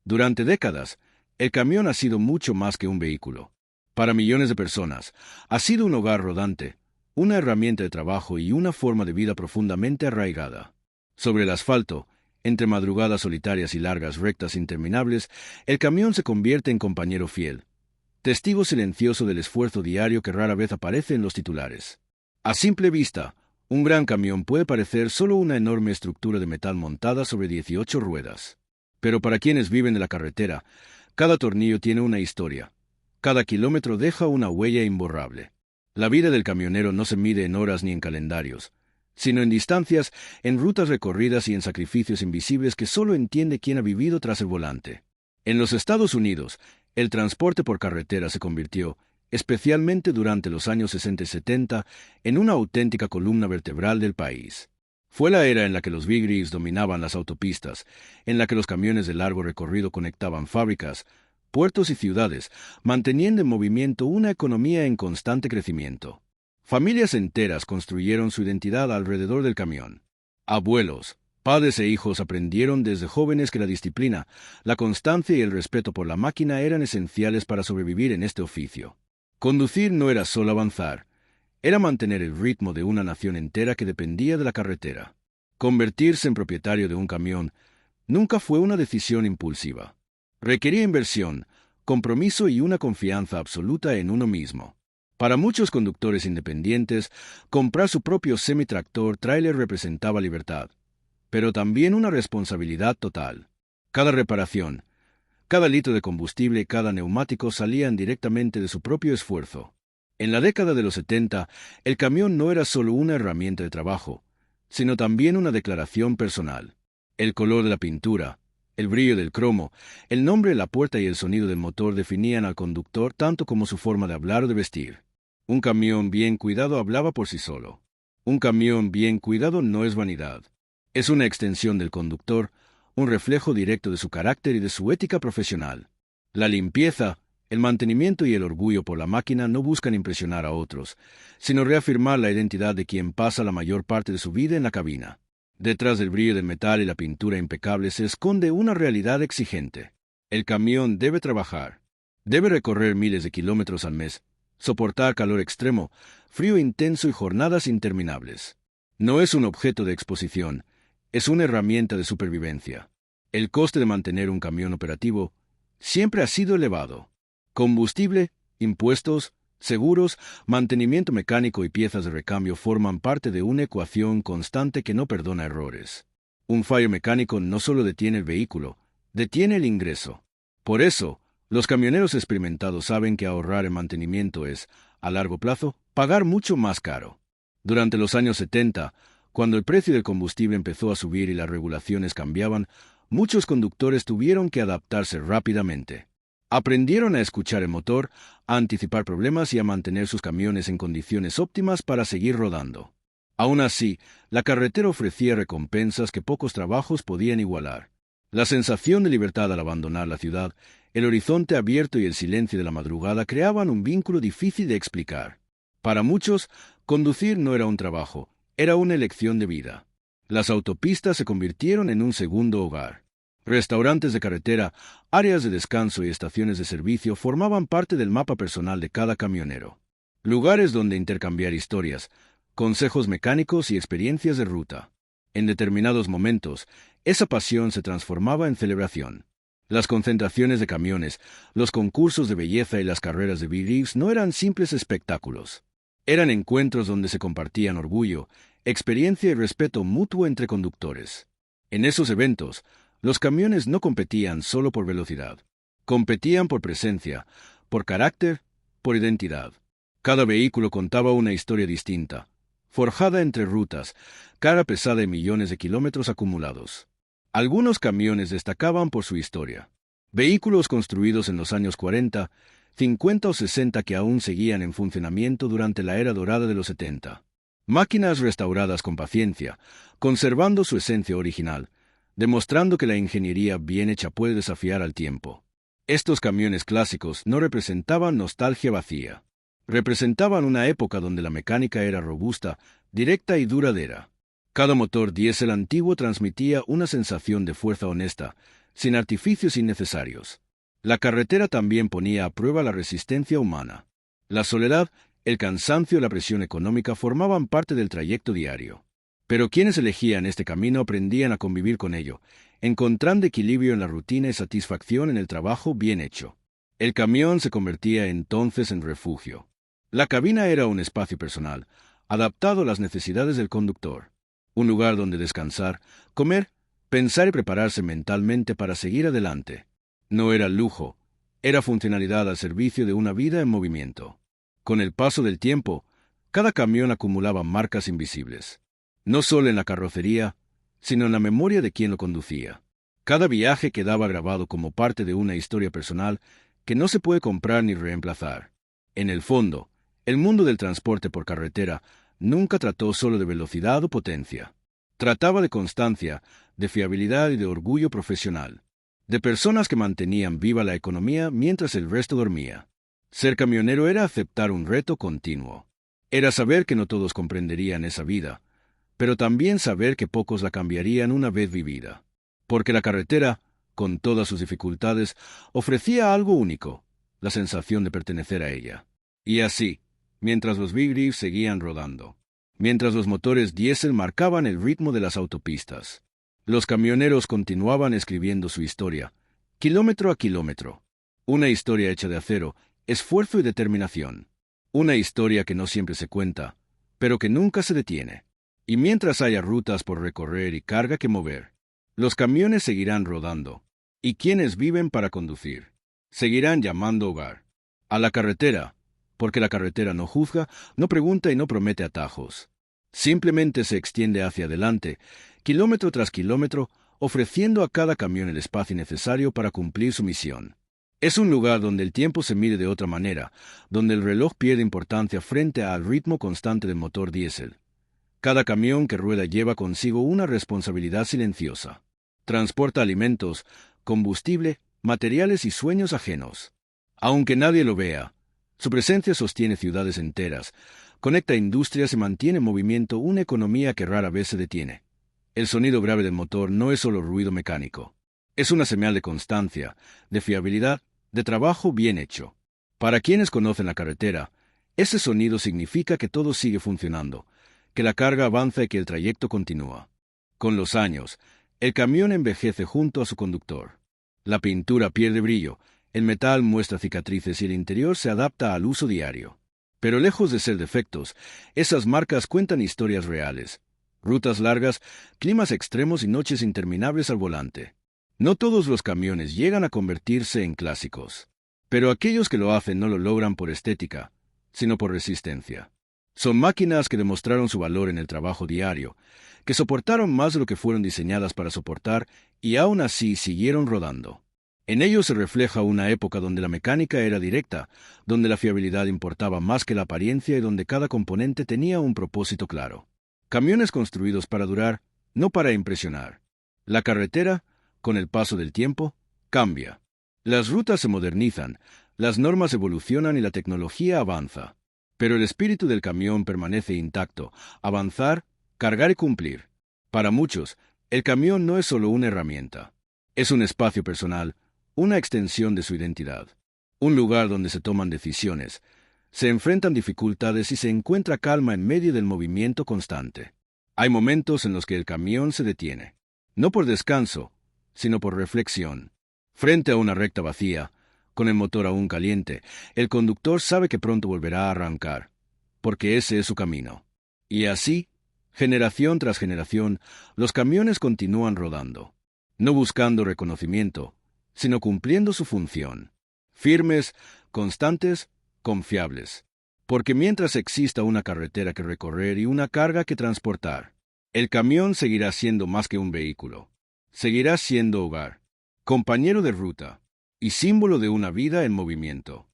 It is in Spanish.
Durante décadas, el camión ha sido mucho más que un vehículo. Para millones de personas, ha sido un hogar rodante, una herramienta de trabajo y una forma de vida profundamente arraigada. Sobre el asfalto, entre madrugadas solitarias y largas rectas interminables, el camión se convierte en compañero fiel, testigo silencioso del esfuerzo diario que rara vez aparece en los titulares. A simple vista, un gran camión puede parecer solo una enorme estructura de metal montada sobre 18 ruedas. Pero para quienes viven de la carretera, cada tornillo tiene una historia. Cada kilómetro deja una huella imborrable. La vida del camionero no se mide en horas ni en calendarios, sino en distancias, en rutas recorridas y en sacrificios invisibles que solo entiende quien ha vivido tras el volante. En los Estados Unidos, el transporte por carretera se convirtió, especialmente durante los años 60 y 70, en una auténtica columna vertebral del país. Fue la era en la que los big rigs dominaban las autopistas, en la que los camiones de largo recorrido conectaban fábricas, puertos y ciudades, manteniendo en movimiento una economía en constante crecimiento. Familias enteras construyeron su identidad alrededor del camión. Abuelos, padres e hijos aprendieron desde jóvenes que la disciplina, la constancia y el respeto por la máquina eran esenciales para sobrevivir en este oficio. Conducir no era solo avanzar, era mantener el ritmo de una nación entera que dependía de la carretera. Convertirse en propietario de un camión nunca fue una decisión impulsiva. Requería inversión, compromiso y una confianza absoluta en uno mismo. Para muchos conductores independientes, comprar su propio semitractor tráiler representaba libertad, pero también una responsabilidad total. Cada reparación, cada litro de combustible y cada neumático salían directamente de su propio esfuerzo. En la década de los 70, el camión no era solo una herramienta de trabajo, sino también una declaración personal. El color de la pintura, el brillo del cromo, el nombre de la puerta y el sonido del motor definían al conductor tanto como su forma de hablar o de vestir. Un camión bien cuidado hablaba por sí solo. Un camión bien cuidado no es vanidad. Es una extensión del conductor, un reflejo directo de su carácter y de su ética profesional. La limpieza, el mantenimiento y el orgullo por la máquina no buscan impresionar a otros, sino reafirmar la identidad de quien pasa la mayor parte de su vida en la cabina. Detrás del brillo del metal y la pintura impecable se esconde una realidad exigente. El camión debe trabajar. Debe recorrer miles de kilómetros al mes, soportar calor extremo, frío intenso y jornadas interminables. No es un objeto de exposición, es una herramienta de supervivencia. El coste de mantener un camión operativo siempre ha sido elevado. Combustible, impuestos, seguros, mantenimiento mecánico y piezas de recambio forman parte de una ecuación constante que no perdona errores. Un fallo mecánico no solo detiene el vehículo, detiene el ingreso. Por eso, los camioneros experimentados saben que ahorrar en mantenimiento es, a largo plazo, pagar mucho más caro. Durante los años 70, cuando el precio del combustible empezó a subir y las regulaciones cambiaban, muchos conductores tuvieron que adaptarse rápidamente. Aprendieron a escuchar el motor, a anticipar problemas y a mantener sus camiones en condiciones óptimas para seguir rodando. Aún así, la carretera ofrecía recompensas que pocos trabajos podían igualar. La sensación de libertad al abandonar la ciudad, el horizonte abierto y el silencio de la madrugada creaban un vínculo difícil de explicar. Para muchos, conducir no era un trabajo, era una elección de vida. Las autopistas se convirtieron en un segundo hogar. Restaurantes de carretera, áreas de descanso y estaciones de servicio formaban parte del mapa personal de cada camionero. Lugares donde intercambiar historias, consejos mecánicos y experiencias de ruta. En determinados momentos, esa pasión se transformaba en celebración. Las concentraciones de camiones, los concursos de belleza y las carreras de big rigs no eran simples espectáculos. Eran encuentros donde se compartían orgullo, experiencia y respeto mutuo entre conductores. En esos eventos, los camiones no competían solo por velocidad. Competían por presencia, por carácter, por identidad. Cada vehículo contaba una historia distinta, forjada entre rutas, carga pesada y millones de kilómetros acumulados. Algunos camiones destacaban por su historia. Vehículos construidos en los años 40, 50 o 60 que aún seguían en funcionamiento durante la era dorada de los 70. Máquinas restauradas con paciencia, conservando su esencia original, demostrando que la ingeniería bien hecha puede desafiar al tiempo. Estos camiones clásicos no representaban nostalgia vacía. Representaban una época donde la mecánica era robusta, directa y duradera. Cada motor diésel antiguo transmitía una sensación de fuerza honesta, sin artificios innecesarios. La carretera también ponía a prueba la resistencia humana. La soledad, el cansancio y la presión económica formaban parte del trayecto diario. Pero quienes elegían este camino aprendían a convivir con ello, encontrando equilibrio en la rutina y satisfacción en el trabajo bien hecho. El camión se convertía entonces en refugio. La cabina era un espacio personal, adaptado a las necesidades del conductor. Un lugar donde descansar, comer, pensar y prepararse mentalmente para seguir adelante. No era lujo, era funcionalidad al servicio de una vida en movimiento. Con el paso del tiempo, cada camión acumulaba marcas invisibles. No solo en la carrocería, sino en la memoria de quien lo conducía. Cada viaje quedaba grabado como parte de una historia personal que no se puede comprar ni reemplazar. En el fondo, el mundo del transporte por carretera nunca trató solo de velocidad o potencia. Trataba de constancia, de fiabilidad y de orgullo profesional. De personas que mantenían viva la economía mientras el resto dormía. Ser camionero era aceptar un reto continuo. Era saber que no todos comprenderían esa vida, pero también saber que pocos la cambiarían una vez vivida. Porque la carretera, con todas sus dificultades, ofrecía algo único, la sensación de pertenecer a ella. Y así, mientras los Big Reefs seguían rodando, mientras los motores diésel marcaban el ritmo de las autopistas, los camioneros continuaban escribiendo su historia, kilómetro a kilómetro. Una historia hecha de acero, esfuerzo y determinación. Una historia que no siempre se cuenta, pero que nunca se detiene. Y mientras haya rutas por recorrer y carga que mover, los camiones seguirán rodando. Y quienes viven para conducir, seguirán llamando hogar. A la carretera, porque la carretera no juzga, no pregunta y no promete atajos. Simplemente se extiende hacia adelante, kilómetro tras kilómetro, ofreciendo a cada camión el espacio necesario para cumplir su misión. Es un lugar donde el tiempo se mide de otra manera, donde el reloj pierde importancia frente al ritmo constante del motor diésel. Cada camión que rueda lleva consigo una responsabilidad silenciosa. Transporta alimentos, combustible, materiales y sueños ajenos. Aunque nadie lo vea, su presencia sostiene ciudades enteras, conecta industrias y mantiene en movimiento una economía que rara vez se detiene. El sonido grave del motor no es solo ruido mecánico. Es una señal de constancia, de fiabilidad, de trabajo bien hecho. Para quienes conocen la carretera, ese sonido significa que todo sigue funcionando, que la carga avanza y que el trayecto continúa. Con los años, el camión envejece junto a su conductor. La pintura pierde brillo, el metal muestra cicatrices y el interior se adapta al uso diario. Pero lejos de ser defectos, esas marcas cuentan historias reales. Rutas largas, climas extremos y noches interminables al volante. No todos los camiones llegan a convertirse en clásicos. Pero aquellos que lo hacen no lo logran por estética, sino por resistencia. Son máquinas que demostraron su valor en el trabajo diario, que soportaron más de lo que fueron diseñadas para soportar y aún así siguieron rodando. En ellos se refleja una época donde la mecánica era directa, donde la fiabilidad importaba más que la apariencia y donde cada componente tenía un propósito claro. Camiones construidos para durar, no para impresionar. La carretera, con el paso del tiempo, cambia. Las rutas se modernizan, las normas evolucionan y la tecnología avanza. Pero el espíritu del camión permanece intacto: avanzar, cargar y cumplir. Para muchos, el camión no es solo una herramienta. Es un espacio personal, una extensión de su identidad. Un lugar donde se toman decisiones, se enfrentan dificultades y se encuentra calma en medio del movimiento constante. Hay momentos en los que el camión se detiene. No por descanso, sino por reflexión. Frente a una recta vacía, con el motor aún caliente, el conductor sabe que pronto volverá a arrancar, porque ese es su camino. Y así, generación tras generación, los camiones continúan rodando, no buscando reconocimiento, sino cumpliendo su función. Firmes, constantes, confiables. Porque mientras exista una carretera que recorrer y una carga que transportar, el camión seguirá siendo más que un vehículo. Seguirá siendo hogar, compañero de ruta y símbolo de una vida en movimiento.